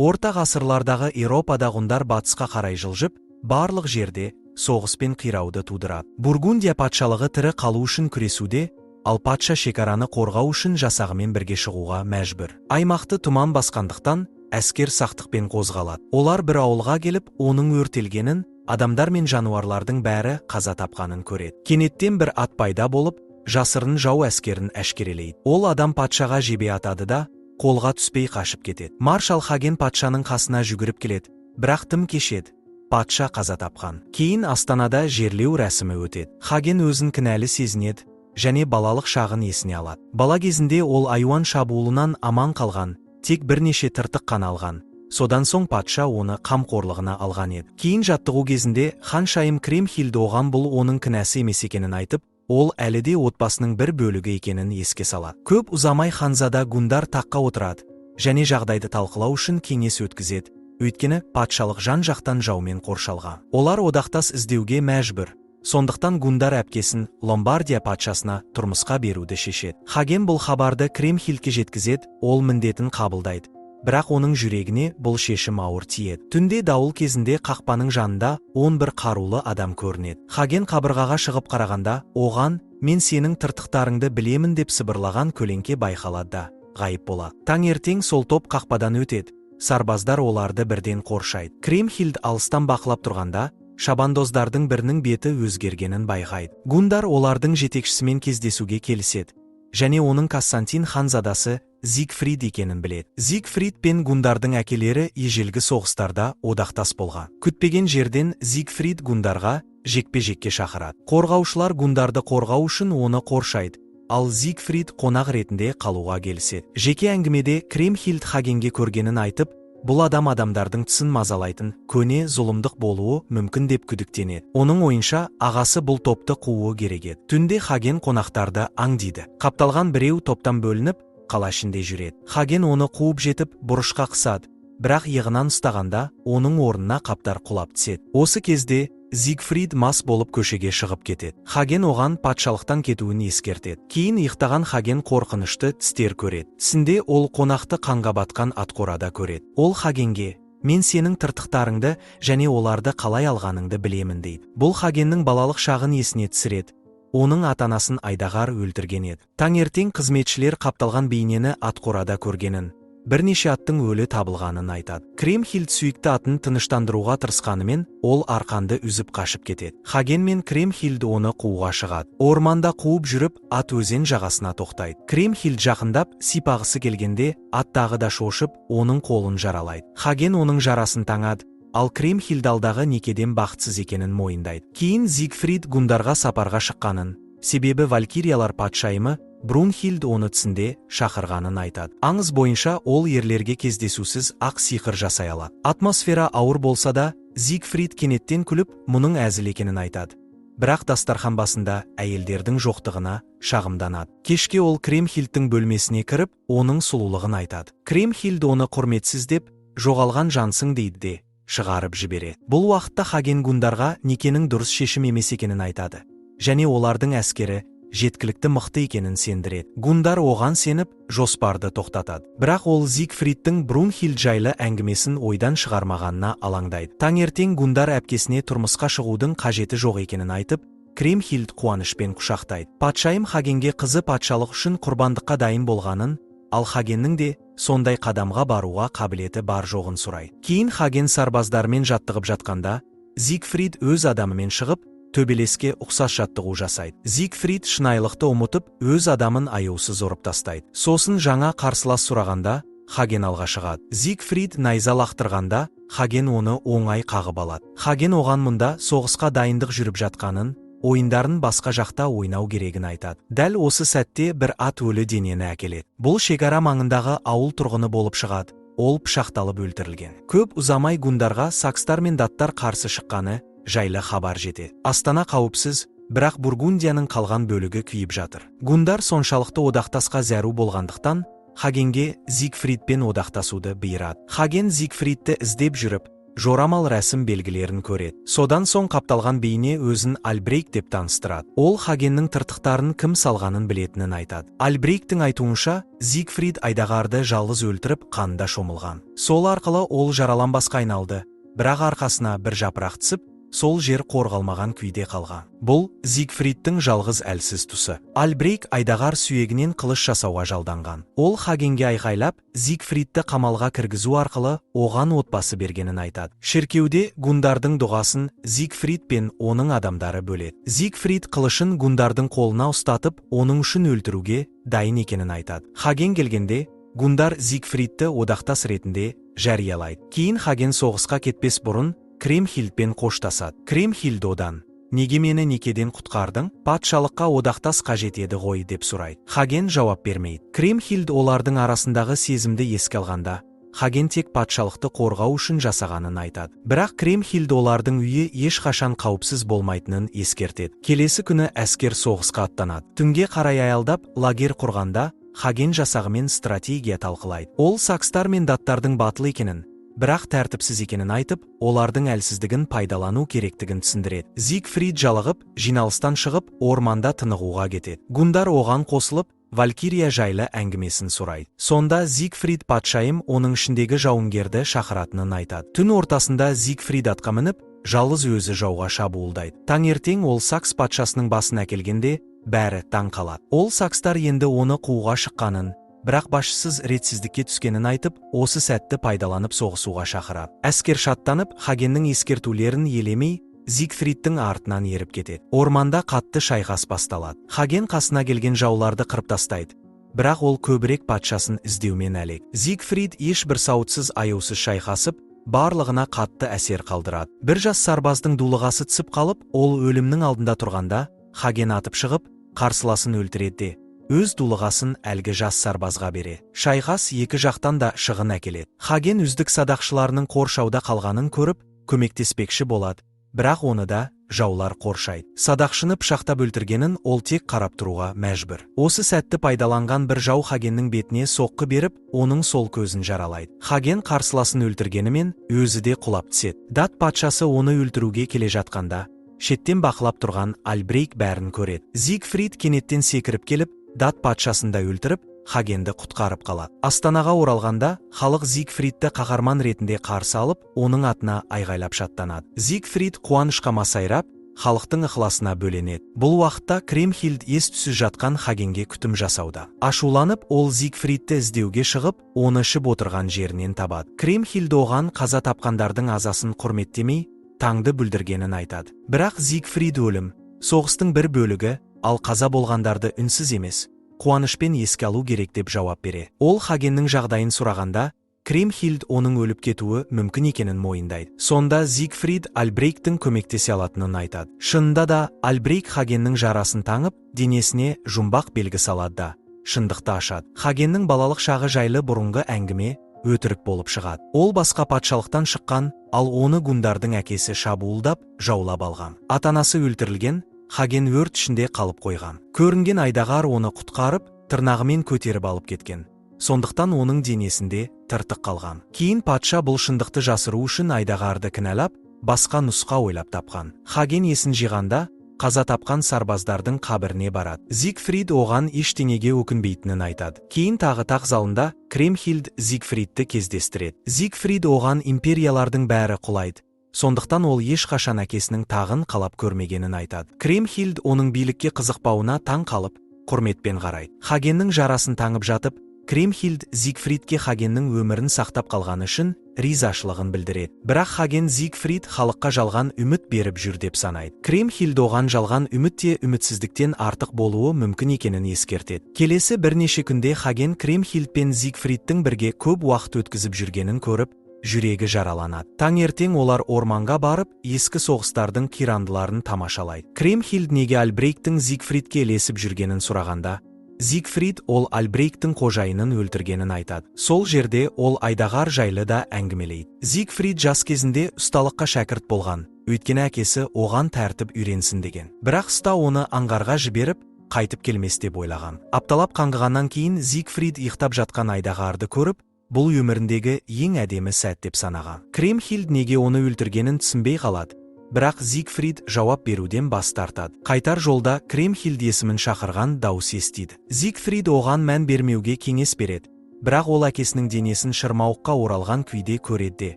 Орта ғасырлардағы Еуропада ғұндар батысқа қарай жылжып, барлық жерде соғыс пен қирауды тудырады. Бургундия патшалығы тірі қалу үшін күресуде, ал патша шекараны қорғау үшін жасағымен бірге шығуға мәжбүр. Аймақты тұман басқандықтан, әскер сақтықпен қозғалады. Олар бір ауылға келіп, оның өртелгенін, адамдар мен жануарлардың бәрі қаза тапқанын көреді. Кенеттен бір ат пайда болып, жасырын жау әскерін әшкерелейді. Ол адам патшаға жебе атады да, қолға түспей қашып кетеді. Маршал Хаген патшаның қасына жүгіріп келеді, бірақ тым кешеді. Патша қаза тапқан. Кейін Астанада жерлеу рәсімі өтеді. Хаген өзін кінәлі сезінеді және балалық шағын есіне алады. Бала кезінде ол айуан шабуылынан аман қалған, тек бірнеше тыртық қана алған. Содан соң патша оны қамқорлығына алған еді. Кейін жаттығу кезінде ханшайым Кремхильд оған бұл оның кінәсі емес екенін айтып, ол әлі де отбасының бір бөлігі екенін еске салады. Көп ұзамай ханзада гундар таққа отырады және жағдайды талқылау үшін кеңес өткізеді. Өйткені патшалық жан-жақтан жаумен қоршалған. Олар одақтас іздеуге мәжбүр. Сондықтан гундар әпкесін Ломбардия патшасына тұрмысқа беруді шешеді. Хаген бұл хабарды Кремхильдке жеткізеді, ол міндетін қабылдайды. Бірақ оның жүрегіне бұл шешім ауыр тиеді. Түнде дауыл кезінде қақпаның жанында 11 қарулы адам көрінеді. Хаген қабырғаға шығып қарағанда, оған «Мен сенің тыртықтарыңды білемін» деп сыбырлаған көлеңке байқалады да ғайып болады. Таңертең сол топ қақпадан өтеді. Сарбаздар оларды бірден қоршайды. Кремхильд алыстан бақылап тұрғанда, шабандоздардың бірінің беті өзгергенін байқайды. Гундар олардың жетекшісімен кездесуге келіседі және оның Константин ханзадасы Зигфрид екенін біледі. Зигфрид пен гундардың әкелері ежелгі соғыстарда одақтас болған. Күтпеген жерден Зигфрид гундарға жекпе-жекке шақырады. Қорғаушылар гундарды қорғау үшін оны қоршайды, ал Зигфрид қонақ ретінде қалуға келіседі. Жеке әңгімеде Кремхильд Хагенге көргенін айтып, бұл адамдардың тісін мазалайтын, көне зұлымдық болуы мүмкін деп күдіктенеді. Оның ойынша, ағасы бұл топты қууы керек еді. Түнде Хаген қонақтарды аңдиды. Қапталған біреу топтан бөлініп, қала ішінде жүреді. Хаген оны қуып жетіп, бұрышқа қысады, бірақ иығынан ұстағанда, оның орнына қаптар құлап түседі. Осы кезде Зигфрид мас болып көшеге шығып кетеді. Хаген оған патшалықтан кетуін ескертеді. Кейін ұйықтаған Хаген қорқынышты түстер көреді. Түсінде ол қонақты қанға батқан атқорада көреді. Ол Хагенге «Мен сенің тыртықтарыңды және оларды қалай алғаныңды білемін» дейді. Бұл Хагеннің балалық шағын есіне түсіреді. Оның ата-анасын айдағар өлтірген еді. Таңертең қызметшілер қапталған бейнені атқорада көргенін, бірнеше аттың өлі табылғанын айтады. Кремхильд сүйікті атын тыныштандыруға тырысқанымен, ол арқанды үзіп қашып кетеді. Хаген мен Кремхильд оны қууға шығады. Орманда қуып жүріп, ат өзен жағасына тоқтайды. Кремхильд жақындап, сипағысы келгенде, ат тағы да шошып, оның қолын жаралайды. Хаген оның жарасын таңады, ал Кремхильд алдағы некеден бақытсыз екенін мойындайды. Кейін Зигфрид гундарға сапарға шыққанын, себебі валькириялар патшайымы Брунхильд оны түсінде шақырғанын айтады. Аңыз бойынша ол ерлерге кездесусіз ақ сиқыр жасай алады. Атмосфера ауыр болса да, Зигфрид кенеттен күліп, мұның әзіл екенін айтады. Бірақ дастархан басында әйелдердің жоқтығына шағымданады. Кешке ол Кремхильдтің бөлмесіне кіріп, оның сұлулығын айтады. Кремхильд оны құрметсіз деп, жоғалған жансың дейді де, шығарып жібереді. Бұл уақытта Хаген гундарға некенің дұрыс шешім емес екенін айтады, және олардың әскері жеткілікті мықты екенін сендіреді. Гундар оған сеніп, жоспарды тоқтатады. Бірақ ол Зигфридтің Брунхильд жайлы әңгімесін ойдан шығармағанына алаңдайды. Таңертең гундар әпкесіне тұрмысқа шығудың қажеті жоқ екенін айтып, Кремхильд қуанышпен құшақтайды. Патшайым Хагенге қызы патшалық үшін құрбандыққа дайын болғанын, ал Хагеннің де сондай қадамға баруға қабілеті бар жоғын сұрайды. Кейін Хаген сарбаздармен жаттығып жатқанда, Зигфрид өз адамымен шығып, төбелеске ұқсас жаттығу жасайды. Зигфрид шынайылықты ұмытып, өз адамын аяусыз ұрып тастайды. Сосын жаңа қарсылас сұрағанда, Хаген алға шығады. Зигфрид найза лақтырғанда, Хаген оны оңай қағып алады. Хаген оған мұнда соғысқа дайындық жүріп жатқанын, ойындарын басқа жақта ойнау керегін айтады. Дәл осы сәтте бір ат өлі денені әкеледі. Бұл шекара маңындағы ауыл тұрғыны болып шығады. Ол пышақталып өлтірілген. Көп ұзамай гундарға сакстар мен даттар қарсы шыққаны жайлы хабар жетеді. Астана қауіпсіз, бірақ Бургундияның қалған бөлігі күйіп жатыр. Гундар соншалықты одақтасқа зәру болғандықтан, Хагенге Зигфридпен одақтасуды бұйырады. Хаген Зигфридті іздеп жүріп, жорамал рәсім белгілерін көреді. Содан соң қапталған бейне өзін Альбрейк деп таныстырады. Ол Хагеннің тыртықтарын кім салғанын білетінін айтады. Альбрейктің айтуынша, Зигфрид айдағарды жалғыз өлтіріп, қанында шомылған. Сол арқылы ол жараланбасқа айналды, бірақ арқасына бір жапырақ түсіп, сол жер қорғалмаған күйде қалған. Бұл Зигфридтің жалғыз әлсіз тұсы. Альбрейк айдағар сүйегінен қылыш жасауға жалданған. Ол Хагенге айқайлап, Зигфридті қамалға кіргізу арқылы оған отбасы бергенін айтады. Шіркеуде гундардың дұғасын Зигфрид пен оның адамдары бөледі. Зигфрид қылышын гундардың қолына ұстатып, оның үшін өлтіруге дайын екенін айтады. Хаген келгенде, гундар Зигфридті одақтас ретінде жариялайды. Кейін Хаген соғысқа кетпес бұрын Кремхильдпен қоштасады. Кремхильд одан, неге мені некеден құтқардың? Патшалыққа одақтас қажет еді ғой деп сұрайды. Хаген жауап бермейді. Кремхильд олардың арасындағы сезімді еске алғанда, Хаген тек патшалықты қорғау үшін жасағанын айтады. Бірақ Кремхильд олардың үйі ешқашан қауіпсіз болмайтынын ескертеді. Келесі күні әскер соғысқа аттанады. Түнге қарай аялдап, лагер құрғанда, Хаген жасағымен стратегия талқылайды. Ол сакстар мен даттардың батыл екенін, бірақ тәртіпсіз екенін айтып, олардың әлсіздігін пайдалану керектігін түсіндіреді. Зигфрид жалығып, жиналыстан шығып, орманда тынығуға кетеді. Гундар оған қосылып, Валькирия жайлы әңгімесін сұрайды. Сонда Зигфрид патшайым оның ішіндегі жауынгерді шақыратынын айтады. Түн ортасында Зигфрид атқа мініп, жалғыз өзі жауға шабуылдайды. Таңертең ол Сакс патшасының басын әкелгенде, бәрі таң қалады. Ол сакстар енді оны қууға шыққанын, бірақ басшысыз ретсіздікке түскенін айтып, осы сәтті пайдаланып соғысуға шақырады. Әскер шаттанып, Хагеннің ескертулерін елемей, Зигфридтің артынан еріп кетеді. Орманда қатты шайқас басталады. Хаген қасына келген жауларды қырып тастайды, бірақ ол көбірек патшасын іздеумен әлек. Зигфрид ешбір сауытсыз аяусыз шайқасып, барлығына қатты әсер қалдырады. Бір жас сарбаздың дулығасы түсіп қалып, ол өлімнің алдында тұрғанда, Хаген атып шығып, қарсыласын өлтіреді, өз дулығасын әлгі жас сарбазға бере. Шайқас екі жақтан да шығын әкеледі. Хаген үздік садақшыларының қоршауда қалғанын көріп, көмектеспекші болады, бірақ оны да жаулар қоршайды. Садақшыны пышақтап өлтіргенін ол тек қарап тұруға мәжбүр. Осы сәтті пайдаланған бір жау Хагеннің бетіне соққы беріп, оның сол көзін жаралайды. Хаген қарсыласын өлтіргенімен өзі де құлап түседі. Дат патшасы оны өлтіруге келе жатқанда, шеттен бақылап тұрған Альбрейк бәрін көреді. Зигфрид кенеттен секіріп келіп, Дат патшасын да өлтіріп, Хагенді құтқарып қалады. Астанаға оралғанда, халық Зигфридті қаһарман ретінде қарсы алып, оның атына айғайлап шаттанады. Зигфрид қуанышқа масайрап, халықтың ықыласына бөленеді. Бұл уақытта Кремхильд ес-түссіз жатқан Хагенге күтім жасауда. Ашуланып, ол Зигфридті іздеуге шығып, оны ішіп отырған жерінен табады. Кремхильд оған қаза тапқандардың азасын құрметтемей, таңды бүлдіргенін айтады. Бірақ Зигфрид өлім, соғыстың бір бөлігі, ал қаза болғандарды үнсіз емес, қуанышпен еске алу керек деп жауап бере. Ол Хагеннің жағдайын сұрағанда, Кремхильд оның өліп кетуі мүмкін екенін мойындайды. Сонда Зигфрид Альбрейктің көмектесе алатынын айтады. Шынында да Альбрейк Хагеннің жарасын таңып, денесіне жұмбақ белгі салады да, шындықты ашады. Хагеннің балалық шағы жайлы бұрынғы әңгіме өтірік болып шығады. Ол басқа патшалықтан шыққан, ал оны гундардың әкесі шабуылдап, жаулап алған. Атанасы өлтірілген, Хаген өрт ішінде қалып қойған. Көрінген айдағар оны құтқарып, тырнағымен көтеріп алып кеткен. Сондықтан оның денесінде тыртық қалған. Кейін патша бұл шындықты жасыру үшін айдағарды кінәлап, басқа нұсқа ойлап тапқан. Хаген есін жиғанда, қаза тапқан сарбаздардың қабіріне барады. Зигфрид оған ештеңеге өкінбейтінін айтады. Кейін тағы тақ залында Кремхильд Зигфридті кездестіреді. Зигфрид оған империялардың бәрі құлайды. Сондықтан ол ешқашан әкесінің тағын қалап көрмегенін айтады. Кремхильд оның билікке қызықпауына таң қалып, құрметпен қарайды. Хагеннің жарасын таңып жатып, Кремхильд Зигфридке Хагеннің өмірін сақтап қалғаны үшін ризашылығын білдіреді. Бірақ Хаген Зигфрид халыққа жалған үміт беріп жүр деп санайды. Кремхильд оған жалған үміт те үмітсіздіктен артық болуы мүмкін екенін ескертеді. Келесі бірнеше күнде Хаген Кремхильд пен Зигфридтің бірге көп уақыт өткізіп жүргенін көріп, жүрегі жараланады. Таңертең олар орманға барып, ескі соғыстардың қирандыларын тамашалайды. Кремхильд неге Альбрейктің Зигфридке ілесіп жүргенін сұрағанда, Зигфрид ол Альбрейктің қожайынын өлтіргенін айтады. Сол жерде ол айдағар жайлы да әңгімелейді. Зигфрид жас кезінде ұсталыққа шәкірт болған, өйткені әкесі оған тәртіп үйренсін деген. Бірақ ұста оны аңғарға жіберіп, қайтып келмес деп ойлаған. Апталап қаңғығаннан кейін Зигфрид ұйықтап жатқан айдағарды көріп, бұл өміріндегі ең әдемі сәт деп санаған. Кремхильд неге оны өлтіргенін түсінбей қалады. Бірақ Зигфрид жауап беруден бас тартады. Қайтар жолда Кремхильд есімін шақырған дауыс естиді. Зигфрид оған мән бермеуге кеңес береді. Бірақ ол әкесінің денесін шырмауыққа оралған күйде көреді,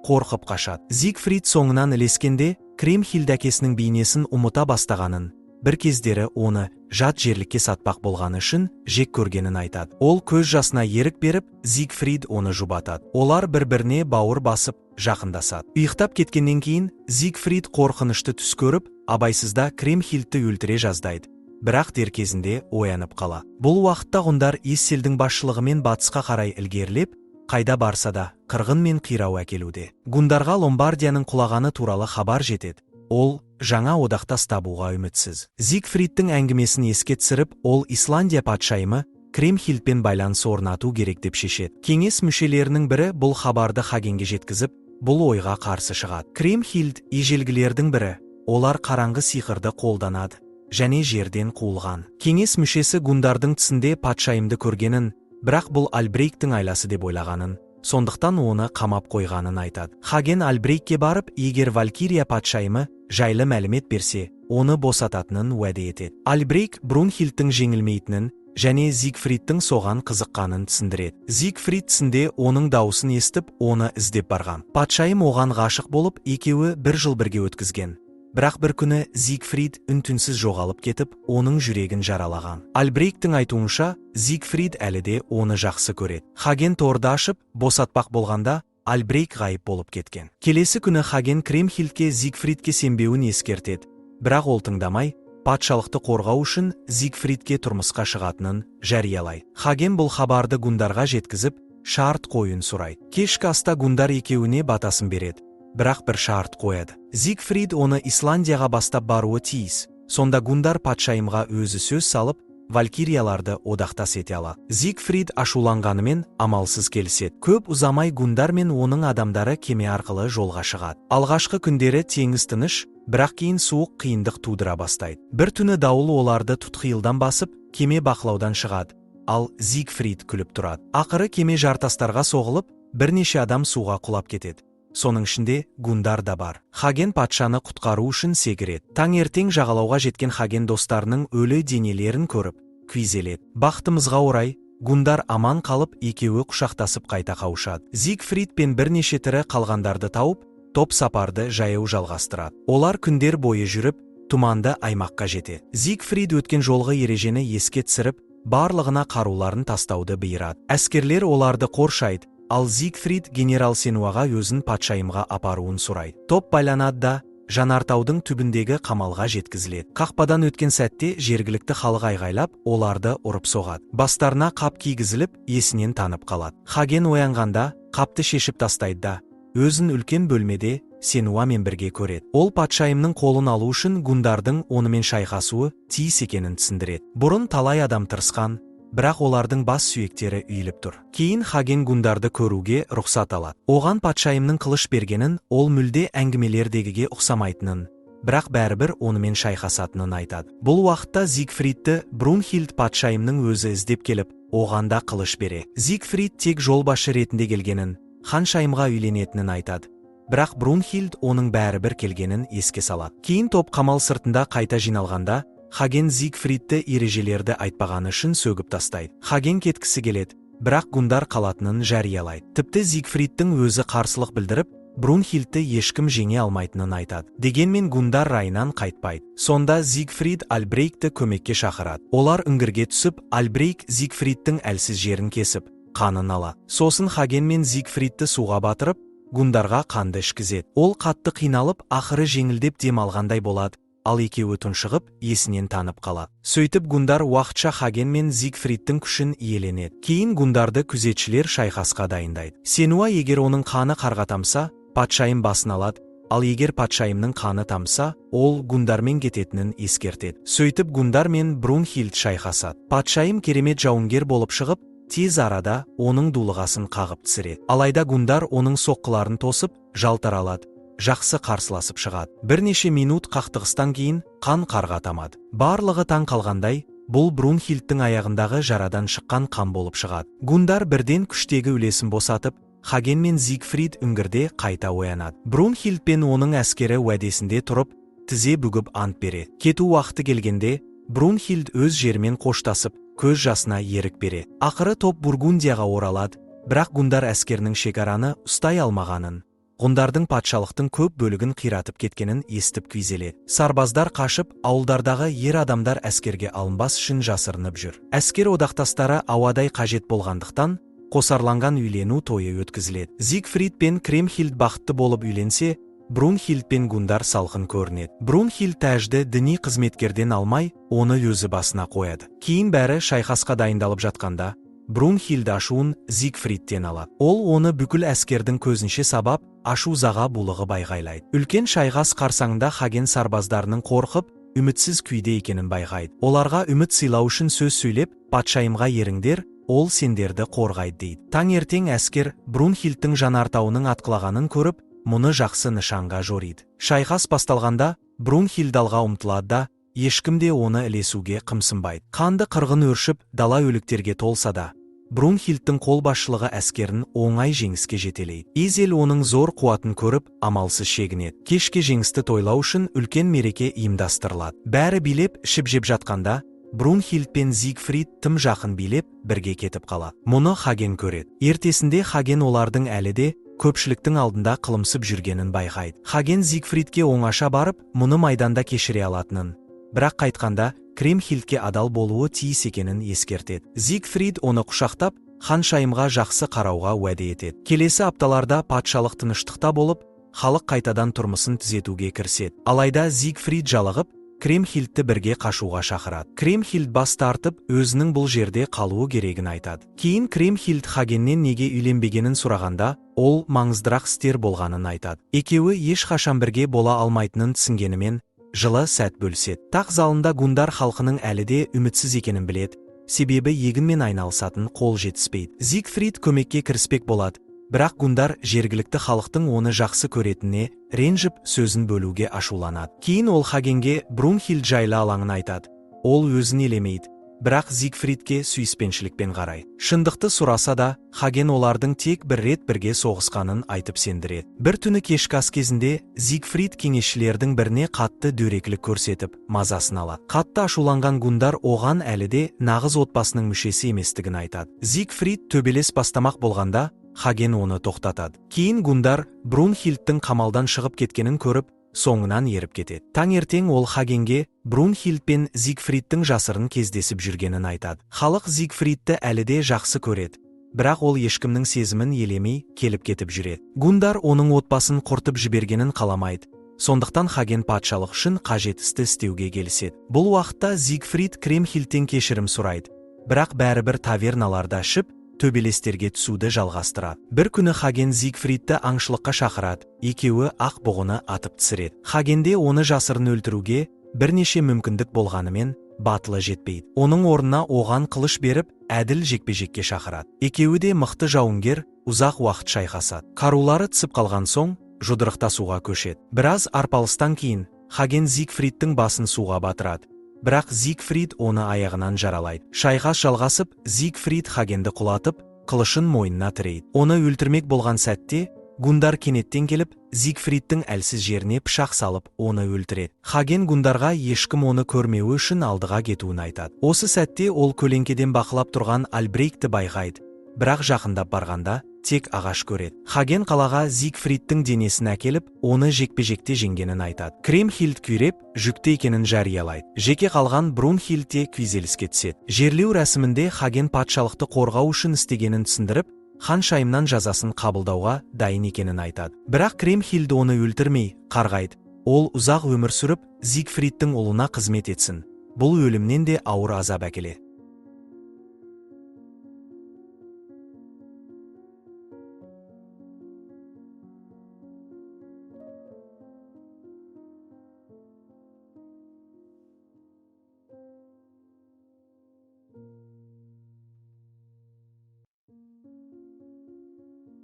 қорқып қашады. Зигфрид соңынан ілескенде, Кремхильд әкесінің бейнесін ұмыта бастағанын, бір кездері оны жат жерлікке сатпақ болғаны үшін жек көргенін айтады. Ол көз жасына ерік беріп, Зигфрид оны жұбатады. Олар бір-біріне бауыр басып, жақындасады. Ұйықтап кеткеннен кейін, Зигфрид қорқынышты түс көріп, абайсызда Кремхильдті өлтіре жаздайды. Бірақ дер кезінде оянып қала. Бұл уақытта ғұндар Есселдің басшылығымен батысқа қарай ілгерілеп, қайда барса да қырғын мен қирау әкелуде. Гундарға Ломбардияның құлағаны туралы хабар жетеді. Ол жаңа одақтас табуға үмітсіз. Зигфридтің әңгімесін еске түсіріп, ол Исландия патшайымы Кремхильдпен байланыс орнату керек деп шешеді. Кеңес мүшелерінің бірі бұл хабарды Хагенге жеткізіп, бұл ойға қарсы шығады. Кремхильд ежелгілердің бірі, олар қараңғы сиқырды қолданады және жерден қуылған. Кеңес мүшесі гундардың түсінде патшайымды көргенін, бірақ бұл Альбрейктің айласы деп ойлағанын, сондықтан оны қамап қойғанын айтады. Хаген Альбрейкке барып, егер Валкирия патшайымы жайлы мәлімет берсе, оны босататынын уәде етеді. Альбрейк Брунхильдтің жеңілмейтінін және Зигфридтің соған қызыққанын түсіндіреді. Зигфрид түсінде оның дауысын естіп, оны іздеп барған. Патшайым оған ғашық болып, екеуі бір жыл бірге өткізген. Бірақ бір күні Зигфрид үн-түнсіз жоғалып кетіп, оның жүрегін жаралаған. Альбрейктің айтуынша, Зигфрид әлі де оны жақсы көреді. Хаген торды ашып, босатпақ болғанда, Альбрейк ғайып болып кеткен. Келесі күні Хаген Кремхильдке Зигфридке сенбеуін ескертеді. Бірақ ол тыңдамай, патшалықты қорғау үшін Зигфридке тұрмысқа шығатынын жариялайды. Хаген бұл хабарды гундарға жеткізіп, шарт қоюын сұрайды. Кешкі аста гундар екеуіне батасын береді. Бірақ бір шарт қояды. Зигфрид оны Исландияға бастап баруы тиіс. Сонда гундар патшайымға өзі сөз салып, валкирияларды одақтас ете алады. Зигфрид ашуланғанымен амалсыз келіседі. Көп ұзамай гундар мен оның адамдары кеме арқылы жолға шығады. Алғашқы күндері теңіз тыныш, бірақ кейін суық қиындық тудыра бастайды. Бір түні дауыл оларды тұтқиылдан басып, кеме бақылаудан шығады. Ал Зигфрид күліп тұрады. Ақыры кеме жартастарға соғылып, бірнеше адам суға құлап кетеді. Соның ішінде гундар да бар. Хаген патшаны құтқару үшін сегіреді. Таңертең жағалауға жеткен Хаген достарының өлі денелерін көріп, күйзеледі. Бақытымызға орай, гундар аман қалып, екеуі құшақтасып қайта қауышады. Зигфрид пен бірнеше тірі қалғандарды тауып, топ сапарды жаяу жалғастырады. Олар күндер бойы жүріп, тұманды аймаққа жетеді. Зигфрид өткен жолғы ережені еске түсіріп, барлығына қаруларын тастауды бұйырады. Әскерлер оларды қоршайды. Ал Зигфрид генерал Сенуаға өзін патшайымға апаруын сұрайды. Топ байланады да, жанартаудың түбіндегі қамалға жеткізіледі. Қақпадан өткен сәтте жергілікті халық айғайлап, оларды ұрып соғады. Бастарына қап кигізіліп, есінен танып қалады. Хаген оянғанда, қапты шешіп тастайды да, өзін үлкен бөлмеде Сенуамен бірге көреді. Ол патшайымның қолын алу үшін гундардың онымен шайқасуы тиіс екенін түсіндіреді. Бұрын талай адам тырысқан, бірақ олардың бас сүйектері үйіліп тұр. Кейін Хаген гундарды көруге рұқсат алады. Оған патшайымның қылыш бергенін, ол мүлде әңгімелердегіге ұқсамайтынын, бірақ бәрібір онымен шайқасатынын айтады. Бұл уақытта Зигфридті Брунхильд патшайымның өзі іздеп келіп, оған да қылыш бере. Зигфрид тек жолбасшы ретінде келгенін, ханшайымға үйленетінін айтады. Бірақ Брунхильд оның бәрібір келгенін еске салады. Кейін топ қамал сыртында қайта жиналғанда, Хаген Зигфридті ережелерді айтпағаны үшін сөгіп тастайды. Хаген кеткісі келеді, бірақ гундар қалатынын жариялайды. Тіпті Зигфридтің өзі қарсылық білдіріп, Брунхильдті ешкім жеңе алмайтынын айтады. Дегенмен гундар райынан қайтпайды. Сонда Зигфрид Альбрейкті көмекке шақырады. Олар үңгірге түсіп, Альбрейк Зигфридтің әлсіз жерін кесіп, қанын алады. Сосын Хаген мен Зигфридті суға батырып, гундарға қанды ішкізеді. Ол қатты қиналып, ақыры жеңілдеп дем алғандай болады. Ал екеуі тұншығып, есінен танып қалады. Сөйтіп гундар уақытша Хаген мен Зигфридтің күшін иеленеді. Кейін гундарды күзетшілер шайқасқа дайындайды. Сенуа егер оның қаны қарға тамса, патшайым басын алады, ал егер патшайымның қаны тамса, ол гундармен кететінін ескертеді. Сөйтіп гундар мен Брунхильд шайқасады. Патшайым керемет жауынгер болып шығып, тез арада оның дулығасын қағып түсіреді. Алайда гундар оның соққыларын тосып, жалтара алады. Жақсы қарсыласып шығады. Бірнеше минут қақтығыстан кейін қан қарға тамады. Барлығы таң қалғандай, бұл Брунхильдтің аяғындағы жарадан шыққан қан болып шығады. Гундар бірден күштегі үлесін босатып, Хаген мен Зигфрид үңгірде қайта оянады. Брунхильд пен оның әскері уәдесінде тұрып, тізе бүгіп ант береді. Кету уақыты келгенде, Брунхильд өз жерімен қоштасып, көз жасына ерік береді. Ақыры топ Бургундияға оралады, бірақ Гундар әскерінің шекараны ұстай алмағанын, ғұндардың патшалықтың көп бөлігін қиратып кеткенін естіп күйзеледі. Сарбаздар қашып, ауылдардағы ер адамдар әскерге алынбас үшін жасырынып жүр. Әскер одақтастары ауадай қажет болғандықтан, қосарланған үйлену тойы өткізіледі. Зигфрид пен Кремхильд бақытты болып үйленсе, Брунхильд пен Гундар салқын көрінеді. Брунхильд тәжді діни қызметкерден алмай, оны өзі басына қояды. Кейін бәрі шайқасқа дайындалып жатқанда, Брунхильд ашуын Зигфридтен алады. Ол оны бүкіл әскердің көзінше сабап, ашу-заға булығы байғайлайды. Үлкен шайқас қарсаңында Хаген сарбаздарының қорқып, үмітсіз күйде екенін байқайды. Оларға үміт сыйлау үшін сөз сөйлеп, патшайымға еріңдер, ол сендерді қорғайды дейді. Таңертең әскер Брунхильдтің жанартауының атқылағанын көріп, мұны жақсы нышанға жориды. Шайқас басталғанда Брунхильд алға ұмтылады да, ешкім де оны ілесуге қымсынбайды. Қанды қырғын өршіп, дала өліктерге толса да, Брунхильдтің қолбасшылығы әскерін оңай жеңіске жетелейді. Изел оның зор қуатын көріп, амалсыз шегінеді. Кешке жеңісті тойлау үшін үлкен мереке ұйымдастырылады. Бәрі билеп, ішіп-жеп жатқанда, Брунхильд пен Зигфрид тым жақын билеп, бірге кетіп қалады. Мұны Хаген көреді. Ертесінде Хаген олардың әлі де көпшіліктің алдында қылымсып жүргенін байқайды. Хаген Зигфридке оңаша барып, мұны майданда кешіре алатынын, бірақ қайтқанда Кремхильдке адал болуы тиіс екенін ескертеді. Зигфрид оны құшақтап, ханшайымға жақсы қарауға уәде етеді. Келесі апталарда патшалық тыныштықта болып, халық қайтадан тұрмысын түзетуге кіріседі. Алайда Зигфрид жалығып, Кремхильдті бірге қашуға шақырады. Кремхильд бас тартып, өзінің бұл жерде қалуы керегін айтады. Кейін Кремхильд Хагеннен неге үйленбегенін сұрағанда, ол маңыздырақ істер болғанын айтады. Екеуі ешқашан бірге бола алмайтынын түсінгенімен, жылы сәт бөліседі. Тақ залында Гундар халқының әлі де үмітсіз екенін біледі, себебі егінмен айналысатын қол жетіспейді. Зигфрид көмекке кіріспек болады, бірақ Гундар жергілікті халықтың оны жақсы көретініне ренжіп, сөзін бөлуге ашуланады. Кейін ол Хагенге Брунхильд жайлы алаңын айтады. Ол өзін елемейді, бірақ Зигфридке сүйіспеншілікпен қарайды. Шындықты сұраса да, Хаген олардың тек бір рет бірге соғысқанын айтып сендіреді. Бір түні кешкі ас кезінде Зигфрид кеңесшілердің біріне қатты дөрекілік көрсетіп, мазасын алады. Қатты ашуланған Гундар оған әлі де нағыз отбасының мүшесі еместігін айтады. Зигфрид төбелес бастамақ болғанда, Хаген оны тоқтатады. Кейін Гундар Брунхильдтің қамалдан шығып кеткенін көріп, соңынан еріп кетеді. Таңертең ол Хагенге Брунхильд пен Зигфридтің жасырын кездесіп жүргенін айтады. Халық Зигфридті әлі де жақсы көреді, бірақ ол ешкімнің сезімін елемей келіп кетіп жүреді. Гундар оның отбасын құртып жібергенін қаламайды. Сондықтан Хаген патшалық үшін қажет істі істеуге келіседі. Бұл уақытта Зигфрид Кремхильдтен кешірім сұрайды, бірақ бәрібір таверналарда ішіп, төбелестерге түсуді жалғастырады. Бір күні Хаген Зигфридті аңшылыққа шақырады, екеуі ақ бұғыны атып түсіреді. Хагенде оны жасырын өлтіруге бірнеше мүмкіндік болғанымен, батылы жетпейді. Оның орнына оған қылыш беріп, әділ жекпе-жекке шақырады. Екеуі де мықты жауынгер, ұзақ уақыт шайқасады. Қарулары түсіп қалған соң, жұдырықтасуға көшеді. Біраз арпалыстан кейін, Хаген Зигфридтің басын суға батырады. Бірақ Зигфрид оны аяғынан жаралайды. Шайқас жалғасып, Зигфрид Хагенді құлатып, қылышын мойнына тірейді. Оны өлтірмек болған сәтте, Гундар кенеттен келіп, Зигфридтің әлсіз жеріне пышақ салып, оны өлтіреді. Хаген Гундарға ешкім оны көрмеуі үшін алдыға кетуін айтады. Осы сәтте ол көлеңкеден бақылап тұрған Альбрейкті байқайды, бірақ жақындап барғанда, тек ағаш көреді. Хаген қалаға Зигфридтің денесін әкеліп, оны жекпе-жекте жеңгенін айтады. Кремхильд күйреп, жүкті екенін жариялайды. Жеке қалған Брунхильд те күйзеліске түседі. Жерлеу рәсімінде Хаген патшалықты қорғау үшін істегенін түсіндіріп, ханшайымнан жазасын қабылдауға дайын екенін айтады. Бірақ Кремхильд оны өлтірмей, қарғайды. Ол ұзақ өмір сүріп, Зигфридтің ұлына қызмет етсін. Бұл өлімнен де ауыр азап әкеледі.